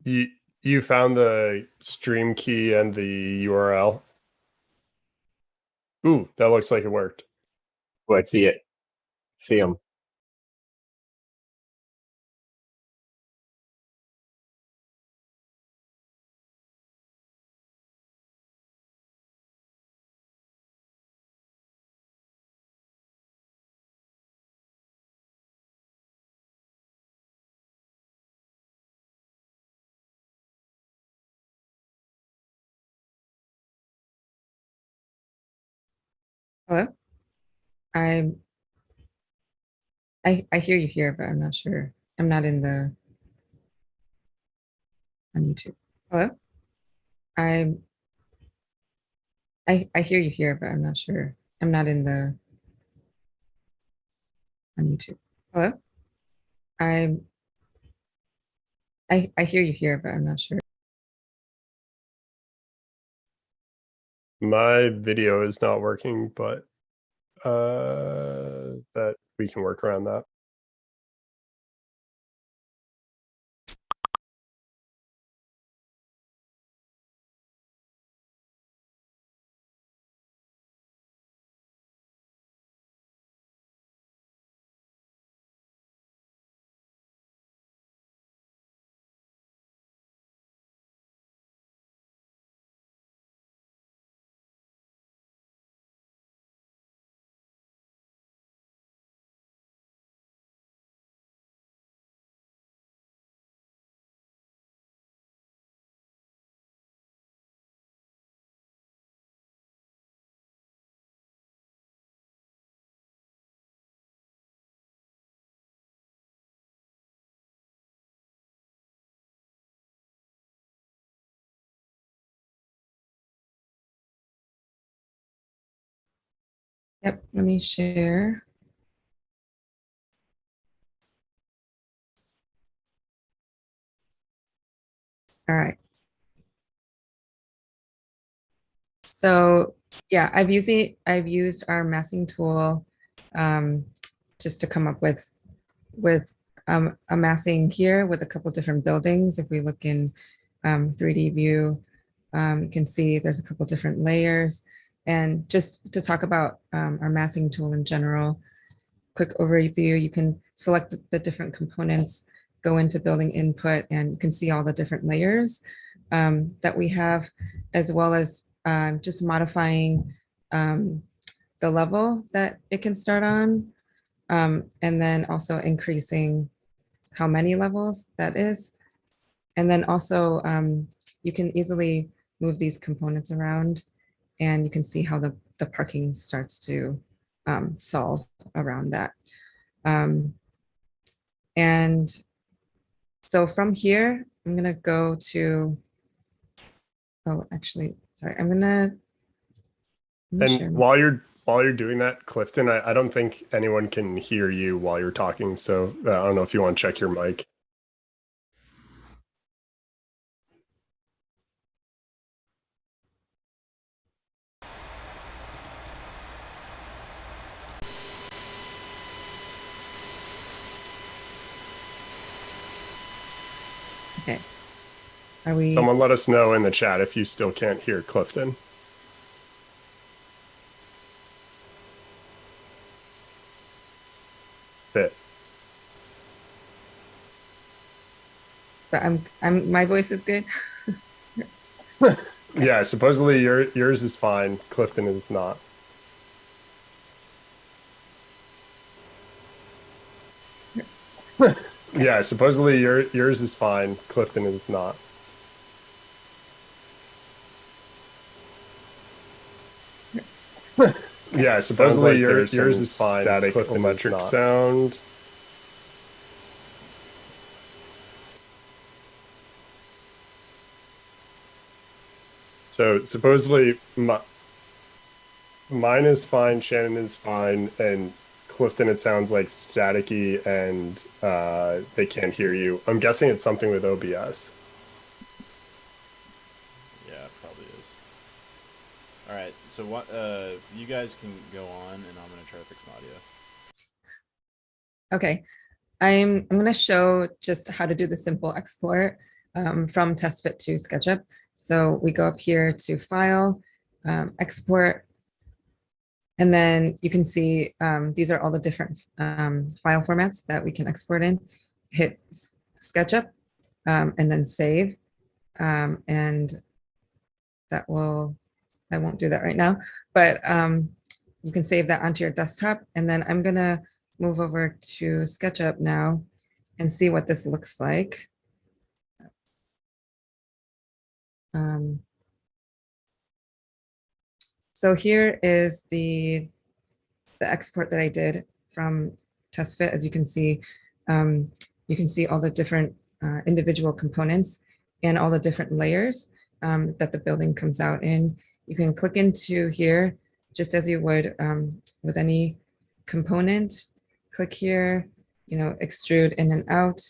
You you found the stream key and the URL. Ooh, that looks like it worked. Let's see it. See them. Hello? I'm I hear you here, but I'm not sure. I'm not in the on YouTube. Hello? I'm I hear you here, but I'm not sure. I'm not in the on YouTube. Hello? I'm I hear you here, but I'm not sure. My video is not working, but that we can work around that. Yep, let me share. All right. So yeah, I've used our massing tool just to come up with a massing here with a couple different buildings. If we look in 3D view, you can see there's a couple different layers. And just to talk about our massing tool in general, quick overview, you can select the different components, go into building input, and you can see all the different layers that we have, as well as just modifying the level that it can start on, and then also increasing how many levels that is. And then also you can easily move these components around, and you can see how the parking starts to solve around that. And so from here, I'm gonna go to, oh, actually, sorry, I'm gonna And share. while you're doing that, Clifton, I don't think anyone can hear you while you're talking, so I don't know if you want to check your mic. Okay, are we? Someone let us know in the chat if you still can't hear Clifton. Fit. But my voice is good. Yeah, supposedly yours is fine. Clifton is not. Yeah, supposedly yours is fine. Clifton is not. Yeah, supposedly like yours is fine. Static Clifton electric sound. So supposedly mine is fine, Shannon is fine, and Clifton it sounds like staticky and they can't hear you. I'm guessing it's something with OBS. Yeah, it probably is. All right, so what? You guys can go on, and I'm gonna try to fix my audio. Okay, I'm gonna show just how to do the simple export. from TestFit to SketchUp. So we go up here to File, Export, and then you can see these are all the different file formats that we can export in. Hit SketchUp and then save. And that will, I won't do that right now, but you can save that onto your desktop. And then I'm gonna move over to SketchUp now and see what this looks like. So here is the export that I did from TestFit. As you can see all the different individual components and all the different layers that the building comes out in. You can click into here just as you would with any component. Click here, extrude in and out,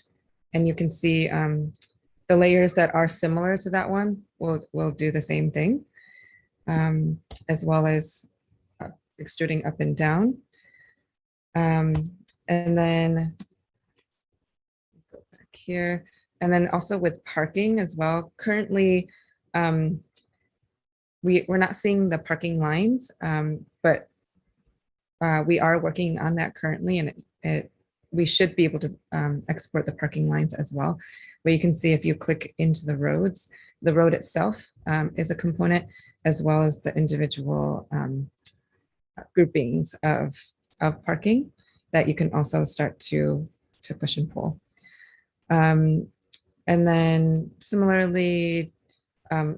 and you can see the layers that are similar to that one will do the same thing, as well as extruding up and down. And then go back here. And then also with parking as well. Currently, we're not seeing the parking lines, but we are working on that currently, and we should be able to export the parking lines as well. But you can see if you click into the roads, the road itself is a component, as well as the individual groupings of parking that you can also start to push and pull. And then similarly,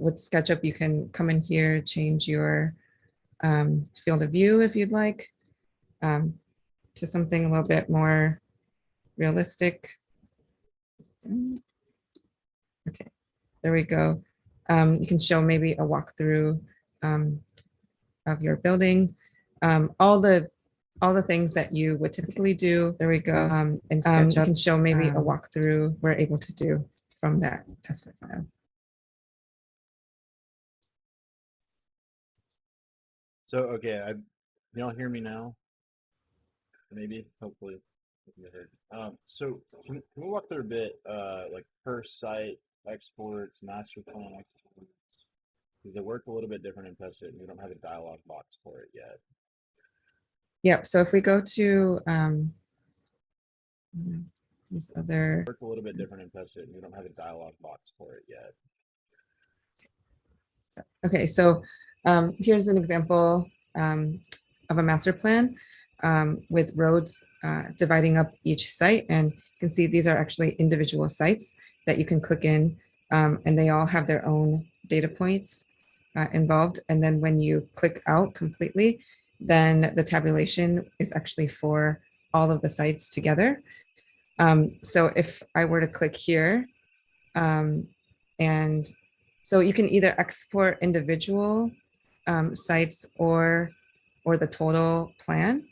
with SketchUp, you can come in here, change your field of view if you'd like, to something a little bit more realistic. Okay, there we go. You can show maybe a walkthrough of your building. All the things that you would typically do. There we go. In SketchUp, you can show maybe a walkthrough we're able to do from that TestFit file. So, okay, you all hear me now? Maybe, hopefully. So can we walk through a bit, like per site exports, master plan exports? Because they work a little bit different in TestFit, and we don't have a dialog box for it yet. Yep. So if we go to these other, Work a little bit different in TestFit, and we don't have a dialog box for it yet. okay, so here's an example of a master plan with roads dividing up each site, and you can see these are actually individual sites that you can click in, and they all have their own data points involved. And then when you click out completely, then the tabulation is actually for all of the sites together. So if I were to click here, and so you can either export individual sites or the total plan.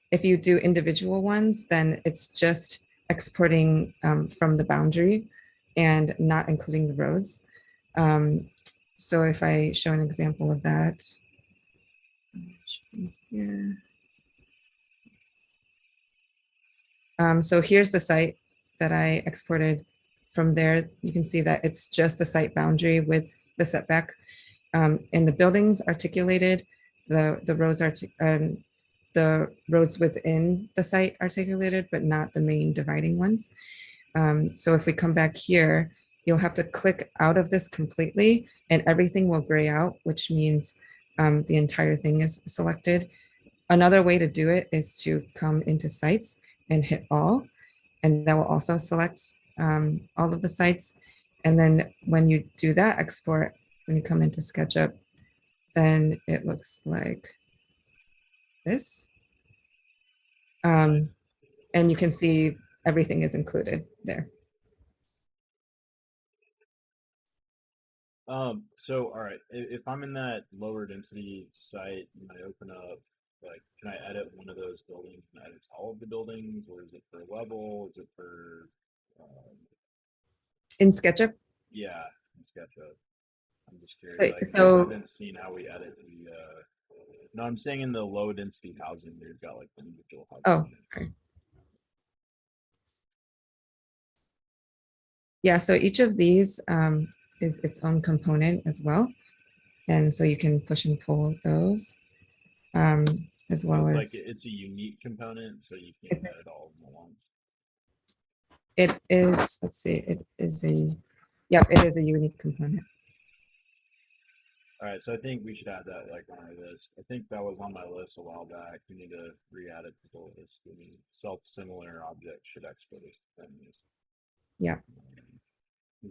If you do individual ones, then it's just exporting from the boundary and not including the roads. So if I show an example of that here. So here's the site that I exported from there. You can see that it's just the site boundary with the setback, and the buildings articulated, the roads are the roads within the site articulated, but not the main dividing ones. So if we come back here, you'll have to click out of this completely and everything will gray out, which means the entire thing is selected. Another way to do it is to come into sites and hit all, and that will also select all of the sites. And then when you do that export, when you come into SketchUp, then it looks like this. And you can see everything is included there. So all right, if I'm in that lower density site and I open up, like, can I edit one of those buildings and edit all of the buildings, or is it per level? Is it per In SketchUp? Yeah, in SketchUp. I'm just curious. So I haven't seen how we edit the no, I'm saying in the low density housing, they've got like the individual housing. oh, okay. Yeah, so each of these is its own component as well. And so you can push and pull those um, as So well it's like as it's a unique component, so you can't edit all of them at once. it is, let's see, it is yep, it is a unique component. All right, so I think we should add that like on our list. I think that was on my list a while back. We need to re-add it to the list. I mean, self-similar objects should export as menus. Yeah.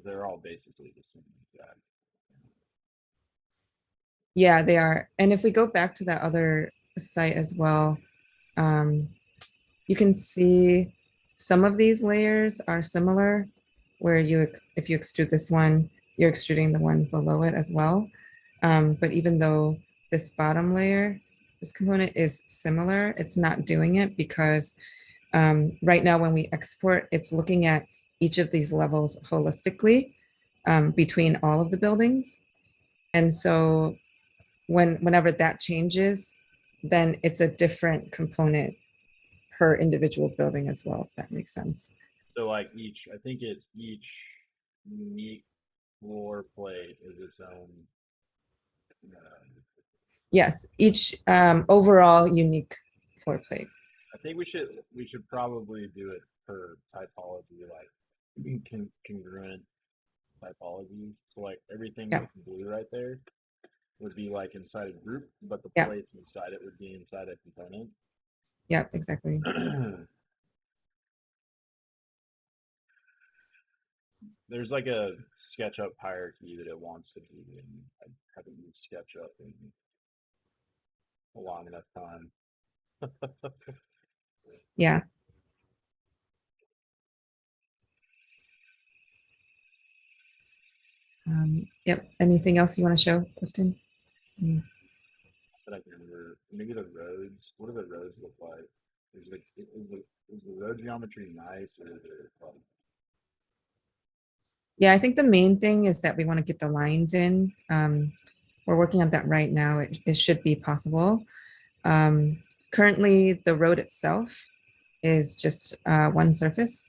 They're all basically the same exact. Yeah, they are. And if we go back to that other site as well, um, you can see some of these layers are similar, where if you extrude this one, you're extruding the one below it as well. But even though this bottom layer, this component is similar, it's not doing it because right now when we export, it's looking at each of these levels holistically between all of the buildings. And so whenever that changes, then it's a different component per individual building as well, if that makes sense. So like I think it's each unique floor plate is its own. Yes, each overall unique floor plate. I think we should probably do it per typology, like congruent typology. So like everything Yeah. with blue right there would be like inside a group, but the Yeah. plates inside it would be inside a component. Yeah, exactly. There's like a SketchUp hierarchy that it wants to do, and I haven't used SketchUp in a long enough time. Yeah. Yep. Anything else you want to show, Clifton? But I can remember maybe the roads. What do the roads look like? Is the road geometry nice, or is it like, Yeah, I think the main thing is that we want to get the lines in. We're working on that right now. It should be possible. Currently, the road itself is just one surface,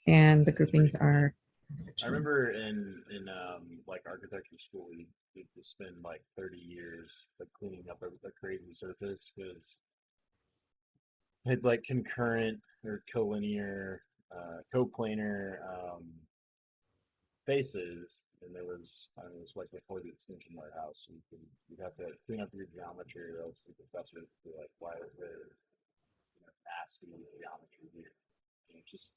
and the groupings are. I remember in like architecture school, we to spend like 30 years like cleaning up a crazy surface because it like concurrent or collinear, coplanar faces, and there was I mean, it was like before the extinction of our house, so you'd have to clean up your geometry, or else the professor would be like, "Why is there nasty geometry here?" And it's just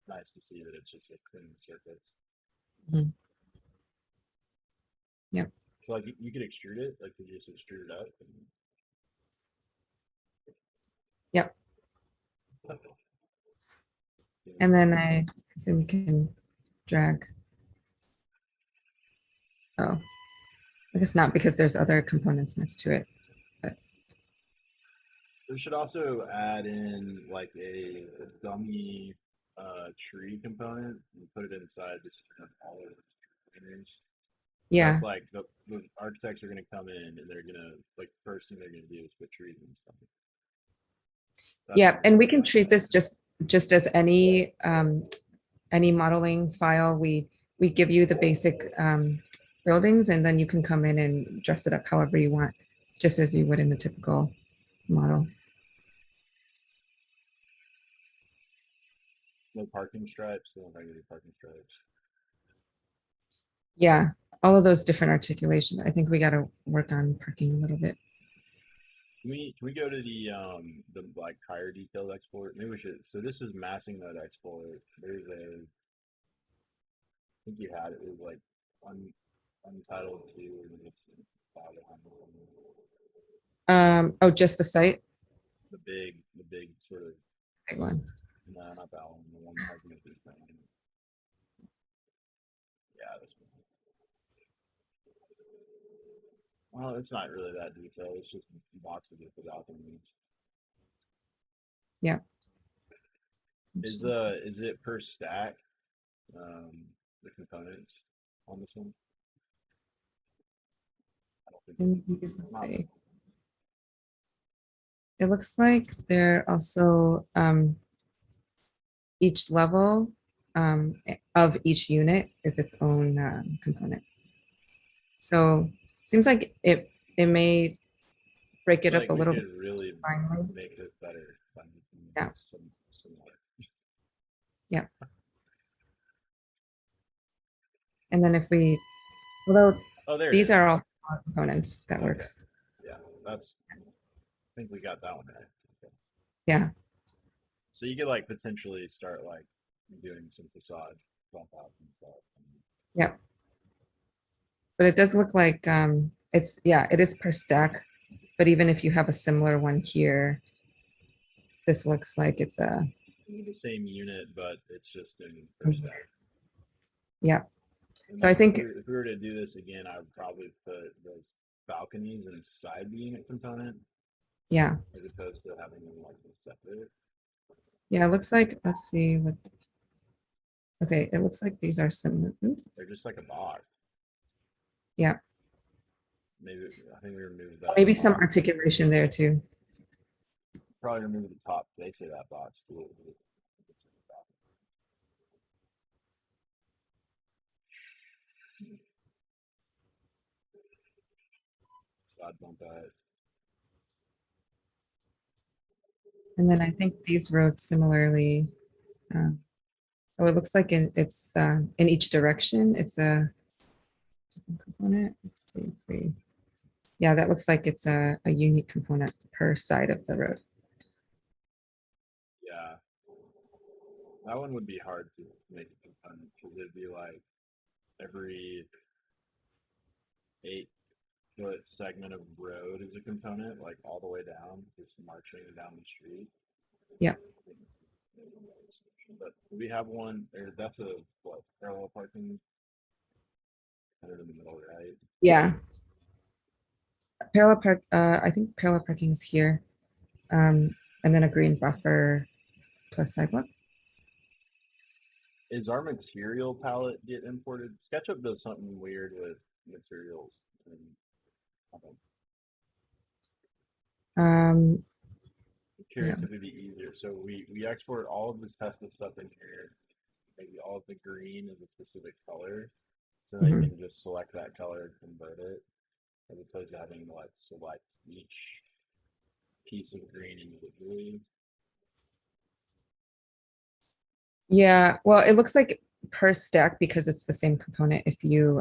nice to see that it's just a clean surface. Mhm. Yep. So like you could extrude it, like you just extrude it up. Yep. And then I assume we can drag. Oh, I guess not because there's other components next to it. But We should also add in like a dummy tree component and put it inside this all of the containers. yeah, That's like the architects are gonna come in and they're gonna like first thing they're gonna do is put trees and stuff. That's yeah, and we can treat this just as any modeling file. We give you the basic buildings, and then you can come in and dress it up however you want, just as you would in a typical model. no parking stripes, no regular parking stripes. Yeah, all of those different articulations. I think we got to work on parking a little bit. Can we go to the like higher detailed export? Maybe we should. So this is massing node export. There's a I think you had it. It was like untitled two, and it's Oh, just the site, the big sort of big one. no, not that one. The one that has no big thing. Yeah, this one. Well, it's not really that detailed. It's just boxes without the names. Yeah. Is it per stack? The components on this one. I don't think And it, let's not see. It looks like they're also each level of each unit is its own component. So seems like it may break it Like up a we little could bit really finally. make this better by making Yeah. some similar. Yeah. And then if we, although Oh, there it these is. are all components, that Okay. works. Yeah, that's. I think we got that one right. Okay. Yeah. So you could like potentially start like doing some facade bump out and stuff. Yeah. But it does look like it's, yeah, it is per stack. But even if you have a similar one here, this looks like it's a, The same unit, but it's just in per stack. yeah. And So I then think, if we were to do this again, I would probably put those balconies inside the unit component yeah. as opposed to having them like separate. Yeah, it looks like, let's see what, okay, it looks like these are similar. They're just like a box. Yeah. Maybe I think we removed that. Maybe some articulation there too. Probably remove the top face of that box too. Side bump out. And then I think these roads similarly, oh, it looks like it's in each direction. It's a different component. Let's see if we, yeah, that looks like it's a unique component per side of the road. Yeah, that one would be hard to make a component because it'd be like every 8-foot segment of road is a component, like all the way down, just marching down the street. Yeah. But we have one there. That's a what parallel parking kind of in the middle, right? Yeah. Parallel park, I think parallel parking is here. And then a green buffer plus sidewalk. Is our material palette get imported? SketchUp does something weird with materials. And, Um, I'm curious if it'd be easier. So we export all of this Tesla stuff in here. Maybe all of the green is a specific color, so they mhm. can just select that color and convert it, as opposed to having to like select each piece of green individually. Yeah, well, it looks like per stack because it's the same component. If you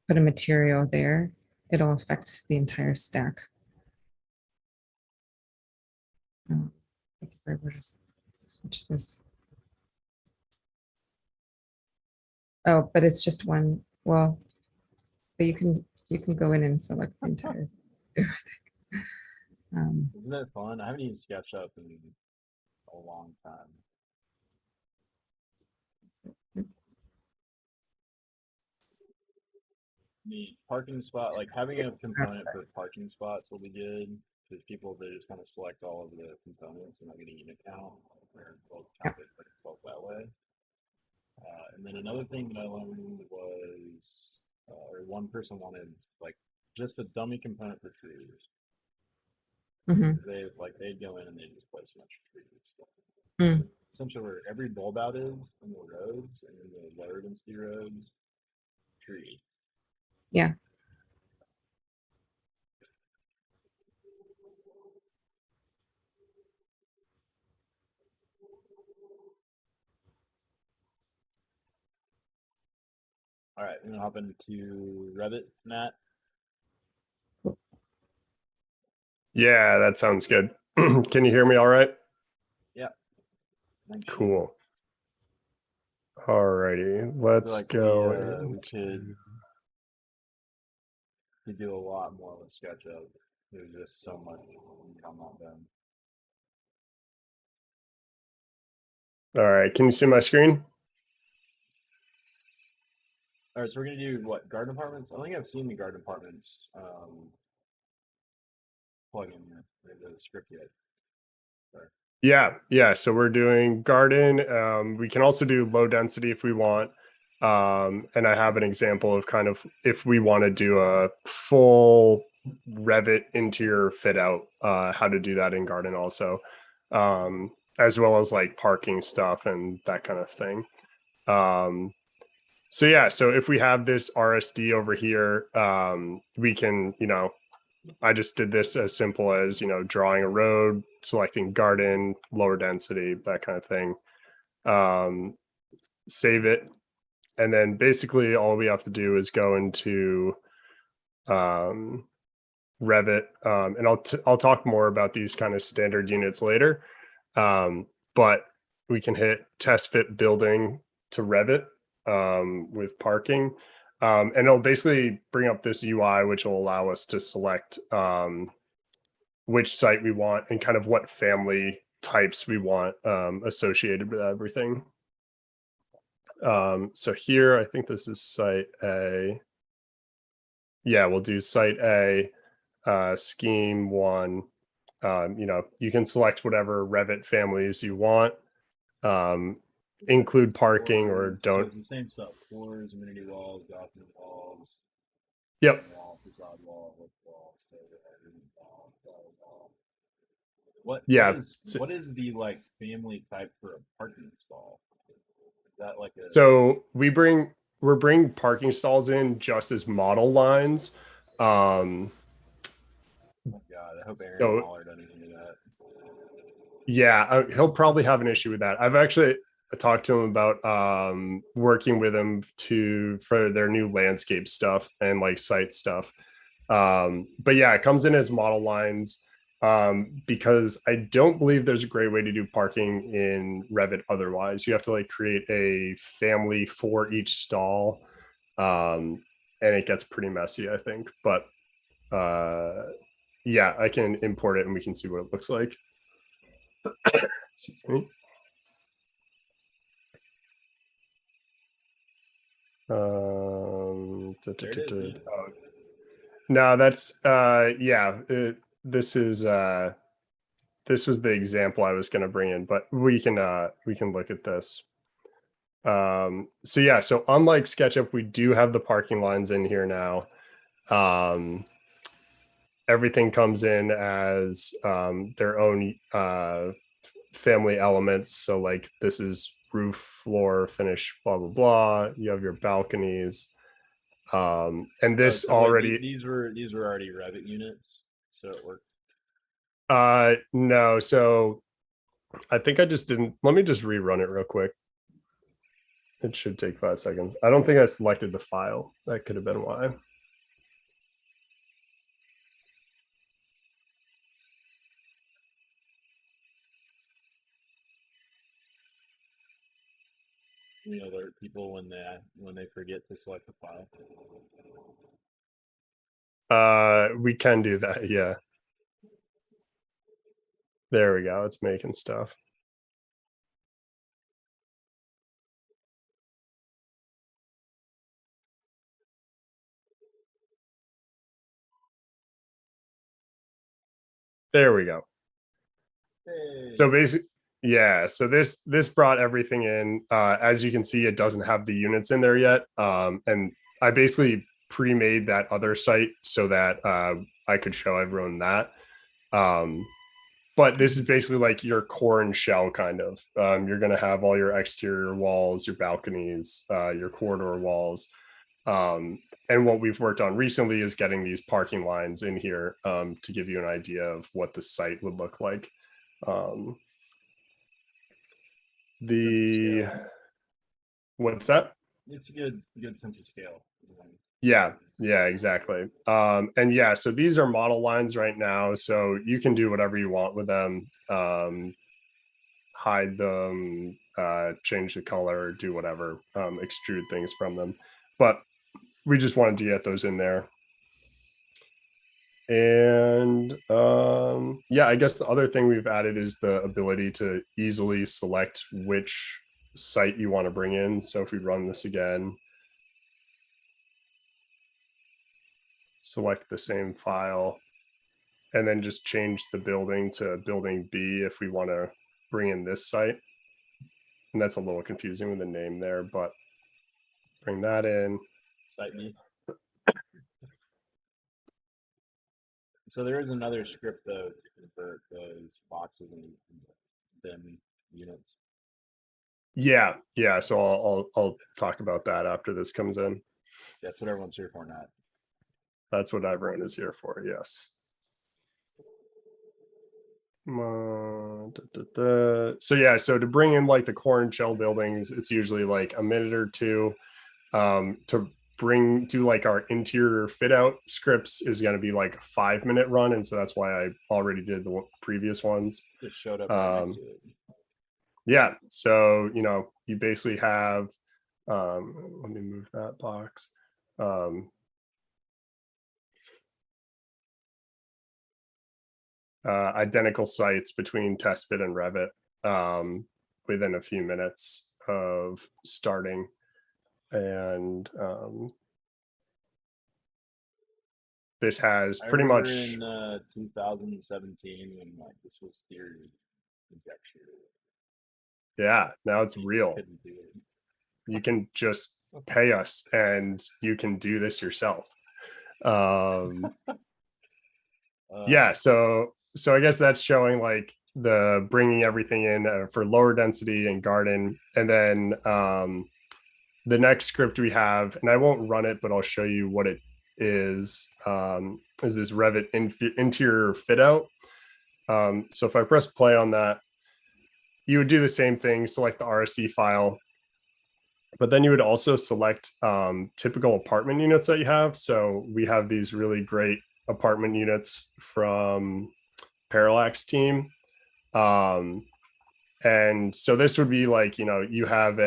put a material there, it'll affect the entire stack. Thank you very much. Just switch this. Oh, but it's just one. Well, but you can go in and select the entire. Isn't it fun? I haven't used SketchUp in a long time. The parking spot, like having a component for parking spots will be good because people they just kind of select all of the components and not get a unit count or they'll count it like both that way. And then another thing that I learned was, or one person wanted like just a dummy component for trees. Mhm. They'd go in and they'd just place a bunch of trees. Mm. Essentially, where every bulb out is in the roads and in the lower density roads, tree. Yeah. All right, I'm gonna hop into Revit, Matt. Yeah, that sounds good. Can you hear me all right? Yeah. Thanks, Cool. Alrighty, let's like go. we could do a lot more with SketchUp. There's just so much I'm not done. All right, can you see my screen? All right, so we're gonna do what garden apartments? I don't think I've seen the garden apartments plugin yet, or the script yet. Sorry. Yeah. So we're doing garden. We can also do low density if we want. And I have an example of kind of if we want to do a full Revit interior fit out, how to do that in garden also, as well as like parking stuff and that kind of thing. So yeah, so if we have this RSD over here, we can, I just did this as simple as, drawing a road, selecting garden, lower density, that kind of thing. Save it. And then basically all we have to do is go into Revit, and I'll talk more about these kind of standard units later. But we can hit TestFit building to Revit with parking, and it'll basically bring up this UI, which will allow us to select which site we want and kind of what family types we want associated with everything. So here, I think this is site A. Yeah, we'll do site A, scheme 1. You can select whatever Revit families you want. Include parking or So don't. it's the same stuff: floors, amenity walls, document walls, Yep. wall, facade wall, wood wall, stairway, wall, gutter wall. What Yeah. what is the like family type for a parking stall? Is that like a So we're bringing parking stalls in just as model lines. Um, oh God, I hope Aaron so Waller doesn't do that. yeah, he'll probably have an issue with that. I've actually talked to him about working with him for their new landscape stuff and like site stuff. But yeah, it comes in as model lines because I don't believe there's a great way to do parking in Revit otherwise. You have to like create a family for each stall, and it gets pretty messy, I think. But yeah, I can import it and we can see what it looks like. Excuse me. There it is, dude. No, that's yeah. This is this was the example I was going to bring in, but we can look at this. So yeah, so unlike SketchUp, we do have the parking lines in here now. Everything comes in as their own family elements. So like this is roof, floor, finish, blah blah blah. You have your balconies. And this So wait, already these were already Revit units, so it worked. no, so I think I just didn't. Let me just rerun it real quick. It should take 5 seconds. I don't think I selected the file. That could have been why. You know, there are people when they forget to select the file. We can do that. Yeah. There we go. It's making stuff. There we go. Hey. So basically, yeah. So this brought everything in. As you can see, it doesn't have the units in there yet. And I basically pre-made that other site so that I could show everyone that. But this is basically like your core and shell kind of. You're going to have all your exterior walls, your balconies, your corridor walls. And what we've worked on recently is getting these parking lines in here to give you an idea of what the site would look like. The what's that? It's a good sense of scale. Yeah, exactly. And yeah, so these are model lines right now, so you can do whatever you want with them. Hide them, change the color, do whatever, extrude things from them. But we just wanted to get those in there. And yeah, I guess the other thing we've added is the ability to easily select which site you want to bring in. So if we run this again, select the same file, and then just change the building to building B if we want to bring in this site. And that's a little confusing with the name there, but bring that in. Site B. So there is another script though to convert those boxes and them units. Yeah, yeah. So I'll talk about that after this comes in. That's what everyone's here for, not. That's what everyone is here for. Yes. So yeah, so to bring in like the core and shell buildings, it's usually like a minute or two. To do like our interior fit out scripts is going to be like a 5-minute run, and so that's why I already did the previous ones. Just showed up right next Um, to it. yeah, so you basically have let me move that box. Identical sites between TestFit and Revit within a few minutes of starting. And this has I pretty remember much, in 2017 when like this was theory conjecture. yeah, now it's real. Couldn't do it. You can just pay us and you can do this yourself. Yeah, so I guess that's showing like the bringing everything in for lower density and garden. And then the next script we have, and I won't run it, but I'll show you what it is this Revit interior fit out. So if I press play on that, you would do the same thing, select the RSD file, but then you would also select typical apartment units that you have. So we have these really great apartment units from Parallax team. And so this would be like, you have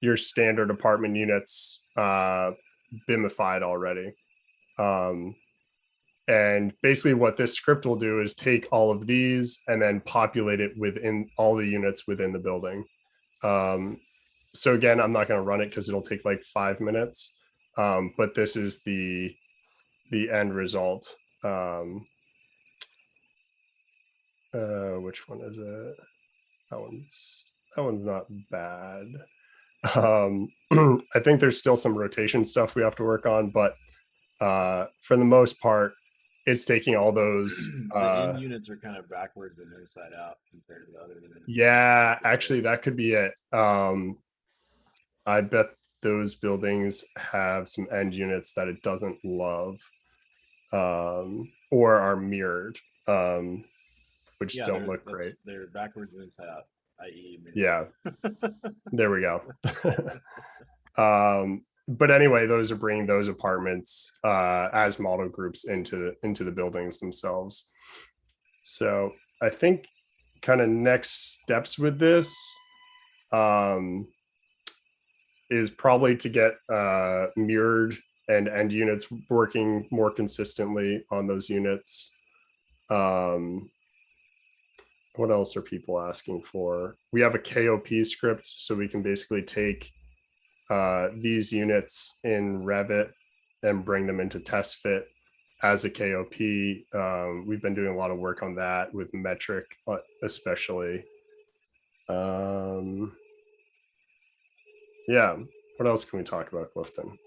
your standard apartment units BIMified already. And basically what this script will do is take all of these and then populate it within all the units within the building. So again, I'm not going to run it because it'll take like 5 minutes. But this is the end result. Which one is it? That one's not bad. I think there's still some rotation stuff we have to work on, but for the most part, it's taking all those. The in units are kind of backwards and inside out compared to the other units. Yeah, actually, that could be it. I bet those buildings have some end units that it doesn't love, or are mirrored, which don't look great. They're backwards and inside out, i.e. Yeah, there we go. But anyway, those are bringing those apartments as model groups into the buildings themselves. So I think kind of next steps with this is probably to get mirrored and end units working more consistently on those units. What else are people asking for? We have a KOP script, so we can basically take these units in Revit and bring them into TestFit as a KOP. We've been doing a lot of work on that with metric, especially. Yeah. What else can we talk about, Clifton?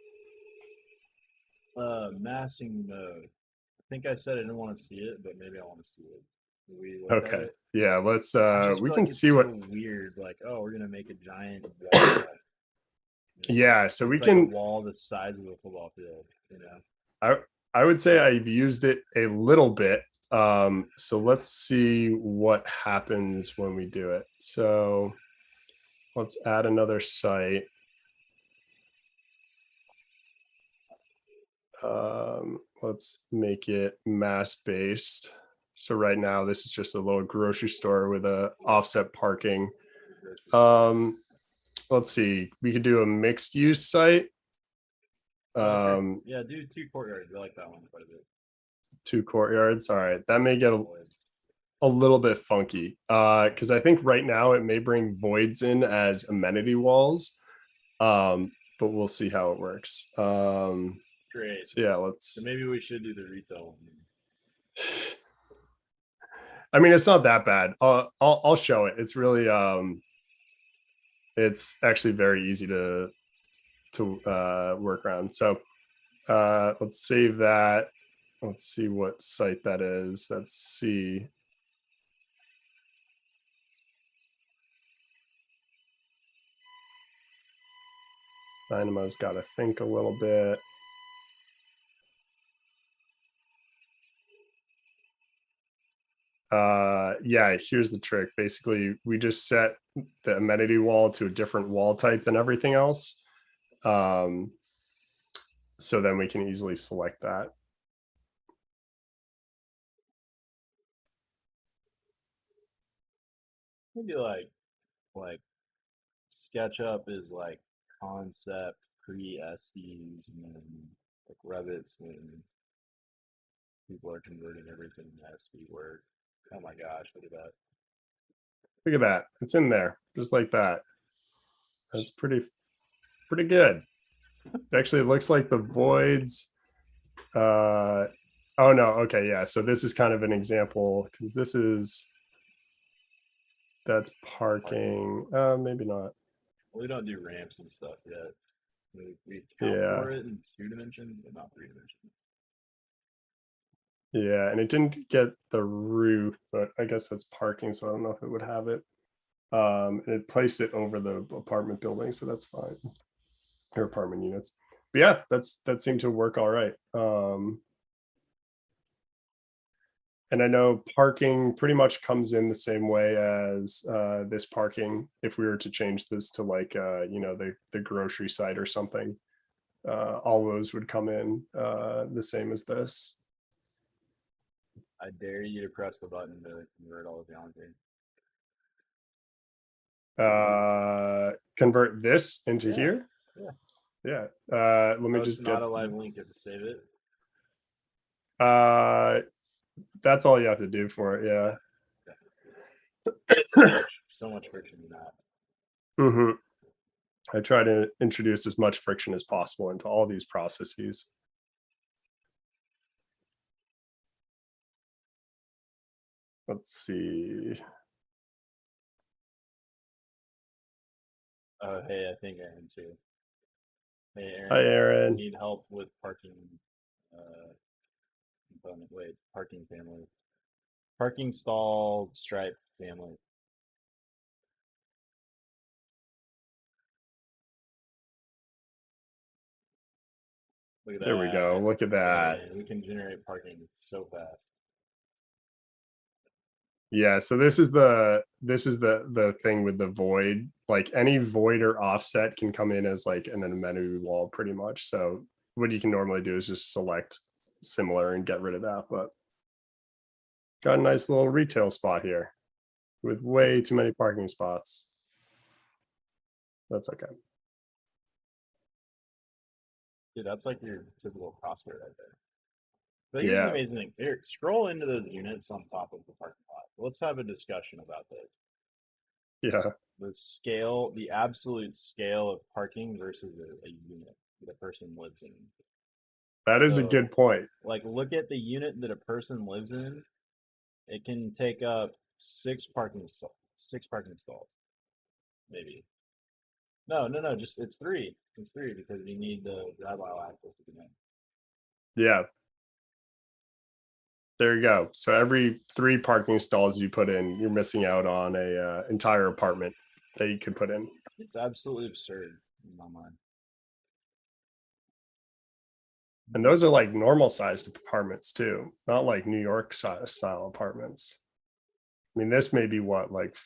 Massing mode. I think I said I didn't want to see it, but maybe I want to see it. We look at Okay. it. Yeah. Let's. I just We feel can like it's see so what. weird. Like, oh, we're gonna make a giant wall. Yeah. So we It's like a can. wall the size of a football field. You know. I would say I've used it a little bit. So let's see what happens when we do it. So let's add another site. Let's make it mass based. So right now this is just a little grocery store with a offset parking. Let's see, we could do a mixed use site. Okay. Yeah, do 2 courtyards. I like that one quite a bit. 2 courtyards. All right, that may get a little bit funky because I think right now it may bring voids in as amenity walls, but we'll see how it works. Great. So yeah, let's. So maybe we should do the retail one. I mean, it's not that bad. I'll show it. It's really it's actually very easy to work around. So let's save that. Let's see what site that is. Let's see. Dynamo's got to think a little bit. Yeah, here's the trick. Basically, we just set the amenity wall to a different wall type than everything else. So then we can easily select that. Maybe like SketchUp is like concept pre-Estes, and then like Revit's when people are converting everything to SD work. Oh my gosh, look at that. Look at that. It's in there, just like that. That's pretty good. Actually, it looks like the voids. Oh no, okay, yeah. So this is kind of an example because that's parking. Maybe not. We don't do ramps and stuff yet. We count Yeah. for it in 2 dimensions, but not 3 dimensions. Yeah, and it didn't get the roof, but I guess that's parking, so I don't know if it would have it. It placed it over the apartment buildings, but that's fine. Or apartment units. But yeah, that seemed to work all right. And I know parking pretty much comes in the same way as this parking. If we were to change this to like the grocery site or something, all those would come in the same as this. I dare you to press the button to convert all of the onto. Convert this into Yeah, here. yeah. Let me It's just not get a live link. You have to save it. that's all you have to do for it. Yeah. So much friction in that. Mm-hmm. I try to introduce as much friction as possible into all these processes. Let's see. Oh, hey, I think Aaron's here. Hey, Aaron. Hi, Aaron. Need help with parking component. Wait, parking family. Parking stall stripe family. Look at that. There we go. Look at that. Man, we can generate parking so fast. Yeah, so this is the thing with the void. Like any void or offset can come in as like an amenity wall pretty much. So what you can normally do is just select similar and get rid of that. But got a nice little retail spot here with way too many parking spots. That's okay. Dude, that's like your typical Costco right there. But here's the Yeah. amazing thing. Here, scroll into those units on top of the parking lot. Let's have a discussion about this. Yeah. The scale, the absolute scale of parking versus a unit that a person lives in. That is a So, good point. Like, look at the unit that a person lives in. It can take up 6 parking stalls, maybe. No, just it's 3. It's 3 because you need the drive aisle access to get in. Yeah. There you go. So every 3 parking stalls you put in, you're missing out on a entire apartment that you could put in. It's absolutely absurd in my mind. And those are like normal sized apartments too, not like New York style apartments. I mean, this may be what, like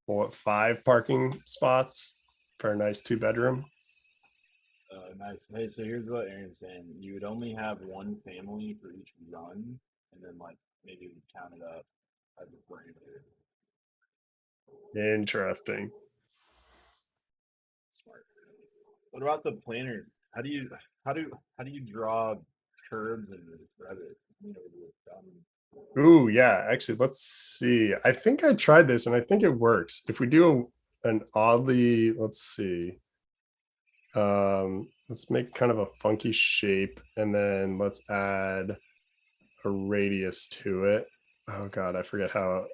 5 parking spots for a nice 2-bedroom. Nice. Hey, so here's what Aaron's saying. You would only have one family for each run, and then like maybe we count it up as a parameter. Interesting. Smart. What about the planner? How do you draw curves in Revit? You know, Ooh, yeah. Actually, let's see. I think I tried this and I think it works. If we do an oddly, let's see. Let's make kind of a funky shape and then let's add a radius to it. Oh God, I forget how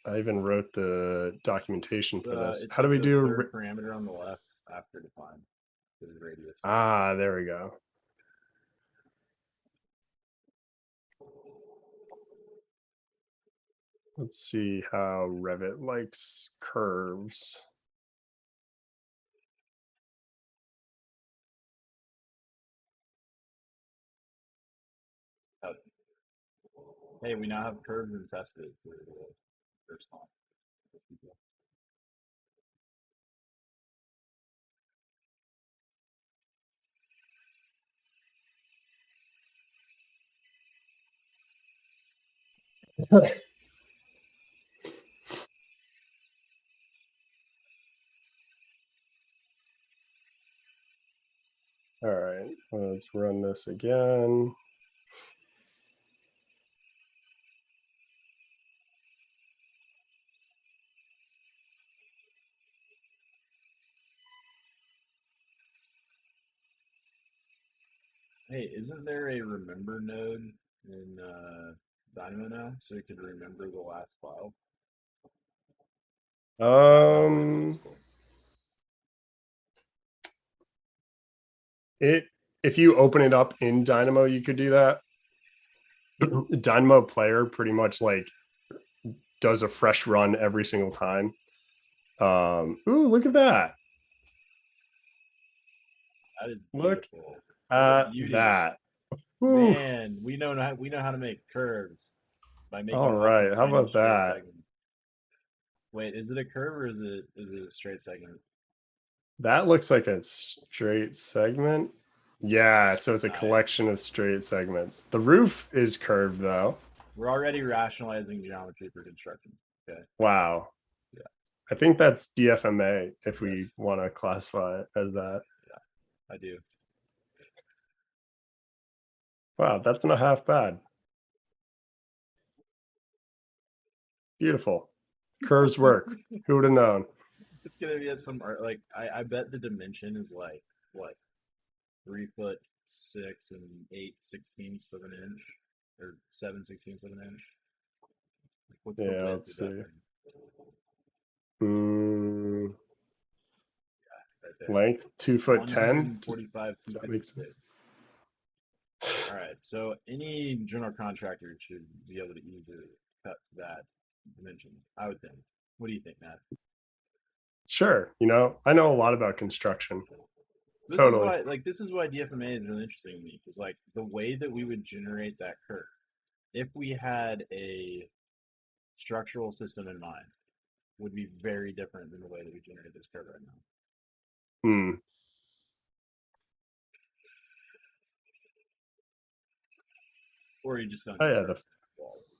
I even wrote the documentation for this. it's How do like we the do? third parameter on the left after define is radius. Ah, there we go. Let's see how Revit likes curves. Hey, we now have curves and TestFit for the first time. All right, let's run this again. Hey, isn't there a remember node in Dynamo now, so you can remember the last file? That's useful. If you open it up in Dynamo, you could do that. Dynamo player pretty much like does a fresh run every single time. Ooh, look at that. That is Look beautiful. at Beauty. that. Ooh. Man, we know how to make curves by making All lots right, of how tiny about straight that? segments. Wait, is it a curve or is it a straight segment? That looks like a straight segment. Yeah, so it's a Nice. collection of straight segments. The roof is curved though. We're already rationalizing geometry for construction. Okay. Wow. Yeah. I think that's DFMA if we Yes. want to classify it as that. I do. Wow, that's not half bad. Beautiful. Curves work. Who would have known? It's gonna be at some art. Like I bet the dimension is like what 3'6" and 8/16 of an inch, or 7/16 of an inch. Like, what's the Yeah, width let's of that see. thing? Right there. Length 2'10". 145, Does that make sense? 256. All right. So any general contractor should be able to easily cut to that dimension, I would think. What do you think, Matt? Sure. You know, I know a lot about construction. This is Totally. why DFMA is really interesting to me, because like the way that we would generate that curve, if we had a structural system in mind, would be very different than the way that we generate this curve right now. Hmm. Or you just don't. Oh yeah,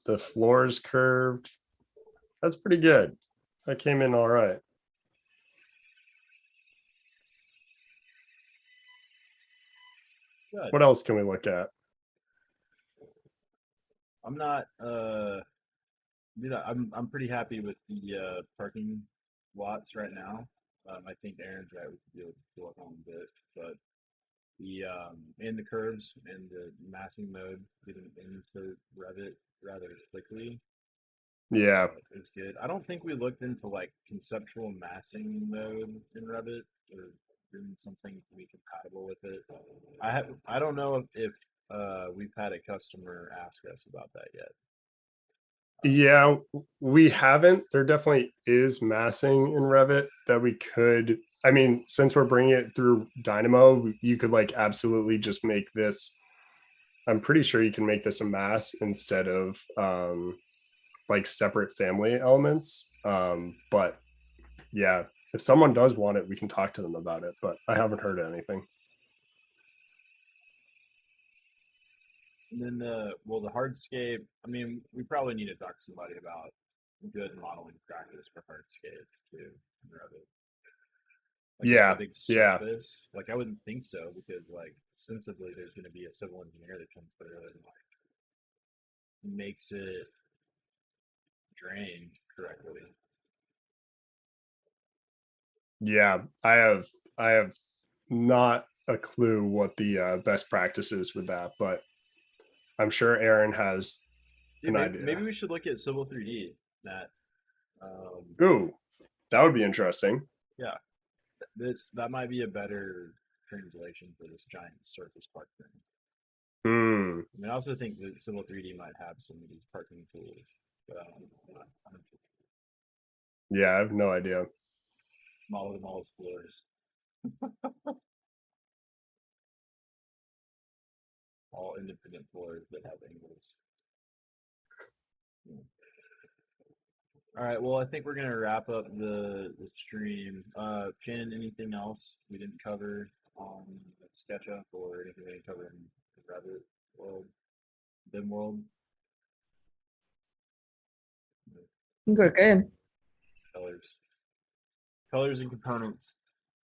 the floor is curved. That's pretty good. That came in all right. Good. What else can we look at? I'm not dude, I'm pretty happy with the parking lots right now. I think Aaron's right. We could be able to work on a bit, but the and the curves and the massing mode getting into Revit rather quickly Yeah. is good. I don't think we looked into like conceptual massing mode in Revit or doing something to be compatible with it. I don't know if we've had a customer ask us about that yet. Yeah, we haven't. There definitely is massing in Revit that we could. I mean, since we're bringing it through Dynamo, you could like absolutely just make this. I'm pretty sure you can make this a mass instead of like separate family elements. But yeah, if someone does want it, we can talk to them about it. But I haven't heard anything. And then the hardscape. I mean, we probably need to talk to somebody about good modeling practice for hardscape too. In Revit. Like, is it a Yeah, big yeah, surface? Like, I wouldn't think so because, like, sensibly, there's going to be a civil engineer that comes through and like makes it drain correctly. yeah. I have not a clue what the best practice is with that, but I'm sure Aaron has Dude, an maybe idea. we should look at Civil 3D. That, Ooh, that would be interesting. yeah, that might be a better translation for this giant surface park thing. Hmm. I mean, I also think that Civil 3D might have some of these parking tools, but I don't Yeah, I have no idea. model them all as floors, all independent floors that have angles. All right. Well, I think we're gonna wrap up the stream. Shannon, anything else we didn't cover on SketchUp or anything we didn't cover in Revit world, BIM world? I think we're good. Colors and components.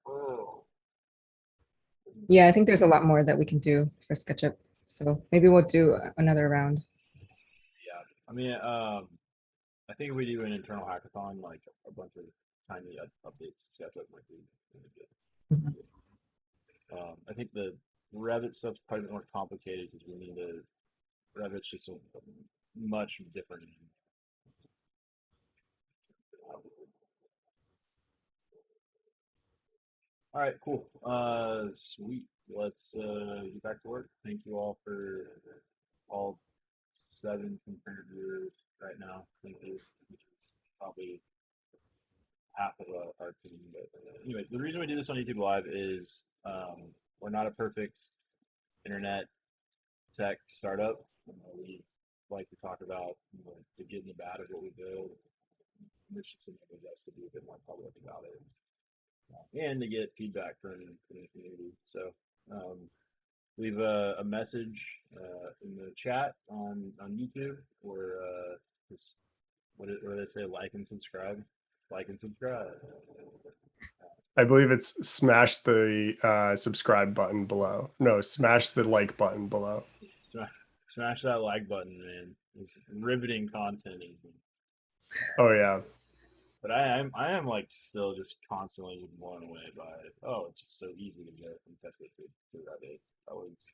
Oh. Yeah, I think there's a lot more that we can do for SketchUp. So maybe we'll do another round. Yeah. I mean, I think if we do an internal hackathon, like a bunch of tiny updates, SketchUp might be really good. Mhm. I think the Revit stuff's probably more complicated because we need to. Revit's just a much different. All right, cool. Sweet. Let's get back to work. Thank you all for all 7 concurrent viewers right now. Thank you, which is probably half of our team. But anyways, the reason we do this on YouTube Live is we're not a perfect internet tech startup. We like to talk about the good and the bad of what we build. This just enables us to be a bit more public about it and to get feedback from the community. So leave a message in the chat on YouTube or just what do they say? Like and subscribe. Like and subscribe. I believe it's smash the subscribe button below. No, smash the like button below. Smash that like button, man. It's riveting content. Oh yeah. But I am like still just constantly blown away by it. Oh, it's just so easy to get from TestFit to Revit. That was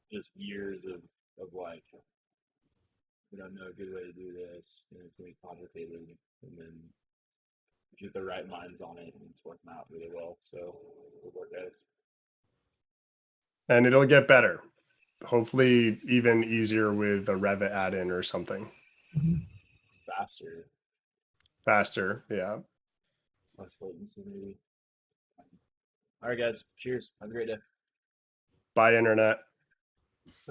just years of like we don't know a good way to do this, and it's really complicated, and then get the right minds on it, and it's working out really well. So good work, guys. And it'll get better. Hopefully even easier with a Revit add-in or something. Mhm. Faster, Faster. Yeah. less latency, maybe. All right, guys. Cheers. Have a great day. Bye, internet.